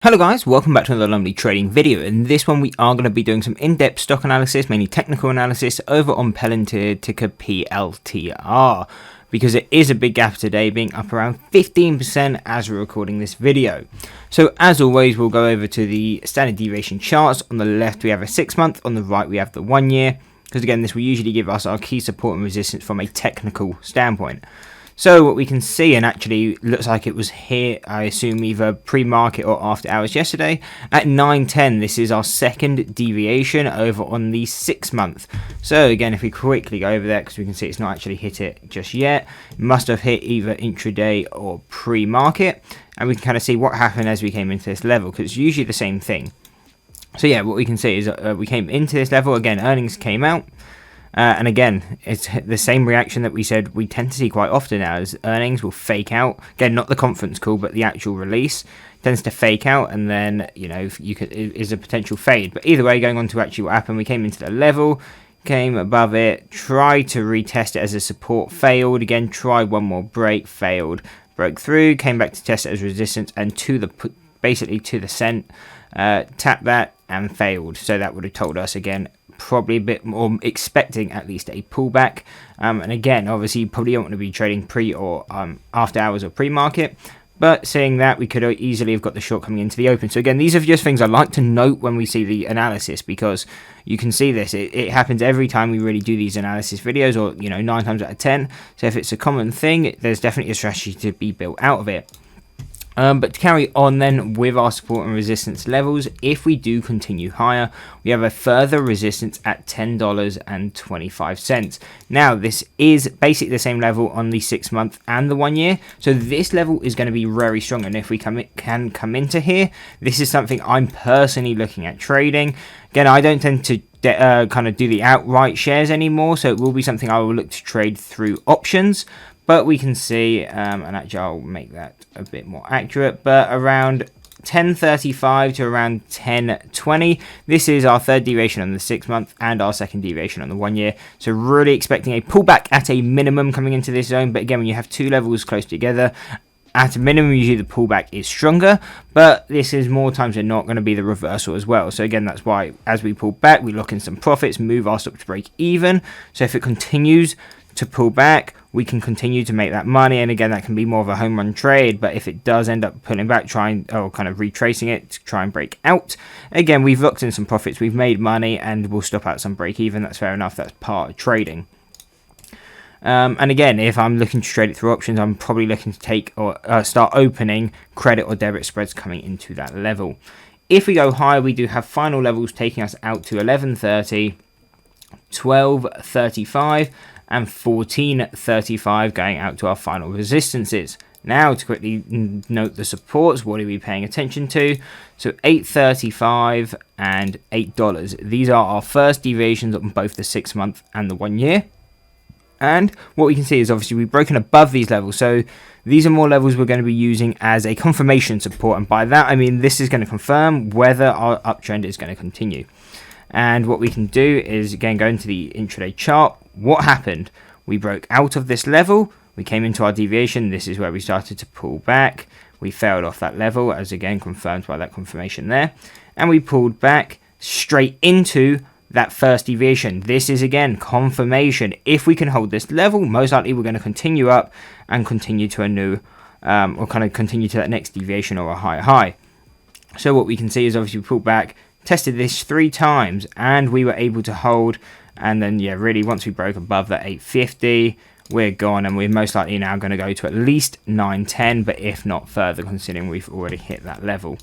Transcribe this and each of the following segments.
Hello guys, welcome back to another Lumley trading video. In this one we are going to be doing some in-depth stock analysis, mainly technical analysis, over on Palantir, ticker PLTR, because it is a big gap today, being up around 15% as we're recording this video. So as always, we'll go over to the standard deviation charts. On the left we have a 6-month, on the right we have the 1 year, because again this will usually give us our key support and resistance from a technical standpoint. So what we can see, and actually looks like it was here, I assume either pre-market or after hours yesterday, at 9:10. This is our second deviation over on the 6-month. So again, if we quickly go over there, because we can see it's not actually hit it just yet, it must have hit either intraday or pre-market, and we can kind of see what happened as we came into this level, because it's usually the same thing. So yeah, what we can see is we came into this level, again earnings came out. And again, it's the same reaction that we said we tend to see quite often now, as earnings will fake out. Again, not the conference call, but the actual release tends to fake out, and then, you know, is a potential fade. But either way, going on to actually what happened, we came into the level, came above it, tried to retest it as a support, failed. Again, tried one more break, failed, broke through, came back to test it as resistance, and basically to the cent, tapped that and failed. So that would have told us again, probably a bit more expecting at least a pullback, and again obviously you probably don't want to be trading pre or after hours or pre-market, but saying that, we could easily have got the short coming into the open. So again, these are just things I like to note when we see the analysis, because you can see this, it happens every time we really do these analysis videos, or 9 times out of 10. So if it's a common thing, there's definitely a strategy to be built out of it. But to carry on then with our support and resistance levels, if we do continue higher, we have a further resistance at $10.25. Now, this is basically the same level on the 6-month and the 1 year. So this level is going to be very strong. And if we can come into here, this is something I'm personally looking at trading. Again, I don't tend to kind of do the outright shares anymore. So it will be something I will look to trade through options. But we can see, and actually I'll make that a bit more accurate, but around 10.35 to around 10.20. This is our third deviation on the 6-month and our second deviation on the 1 year. So really expecting a pullback at a minimum coming into this zone. But again, when you have two levels close together, at a minimum, usually the pullback is stronger, but this is more times than not going to be the reversal as well. So again, that's why as we pull back, we lock in some profits, move our stop to break even. So if it continues to pull back, we can continue to make that money, and again that can be more of a home run trade. But if it does end up pulling back, kind of retracing it to try and break out, again we've locked in some profits, we've made money, and we'll stop at some break even. That's fair enough, that's part of trading. And again, if I'm looking to trade it through options, I'm probably looking to take or start opening credit or debit spreads coming into that level. If we go higher, we do have final levels taking us out to 11.30, 12.35 and 14.35, going out to our final resistances. Now to quickly note the supports, what are we paying attention to? So 8.35 and $8. These are our first deviations on both the 6-month and the 1 year. And what we can see is obviously we've broken above these levels. So these are more levels we're going to be using as a confirmation support. And by that, I mean this is going to confirm whether our uptrend is going to continue. And what we can do is, again, go into the intraday chart. What happened? We broke out of this level. We came into our deviation. This is where we started to pull back. We failed off that level, as again confirmed by that confirmation there. And we pulled back straight into that first deviation. This is again confirmation. If we can hold this level, most likely we're going to continue up and continue to a new, or kind of continue to that next deviation or a higher high. So what we can see is obviously we pulled back, tested this 3 times, and we were able to hold. And then yeah, really once we broke above that 850, we're gone, and we're most likely now going to go to at least 910, but if not further, considering we've already hit that level.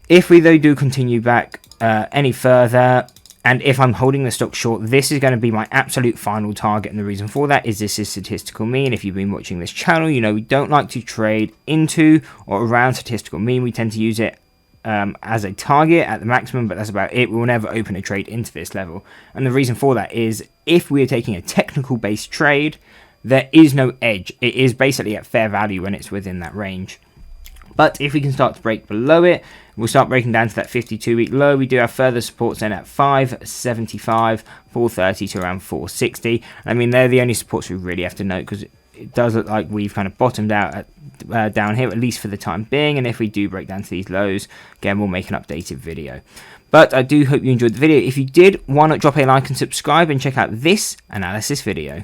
If we though do continue back any further, and if I'm holding the stock short, this is going to be my absolute final target. And the reason for that is this is statistical mean. If you've been watching this channel, you know we don't like to trade into or around statistical mean. We tend to use it as a target at the maximum, but that's about it. We will never open a trade into this level. And the reason for that is if we are taking a technical based trade, there is no edge. It is basically at fair value when it's within that range. But if we can start to break below it, we'll start breaking down to that 52-week low. We do have further supports then at 575, 430 to around 460. I mean, they're the only supports we really have to note, because it does look like we've kind of bottomed out at, down here, at least for the time being, and if we do break down to these lows, again, we'll make an updated video. But I do hope you enjoyed the video. If you did, why not drop a like and subscribe and check out this analysis video.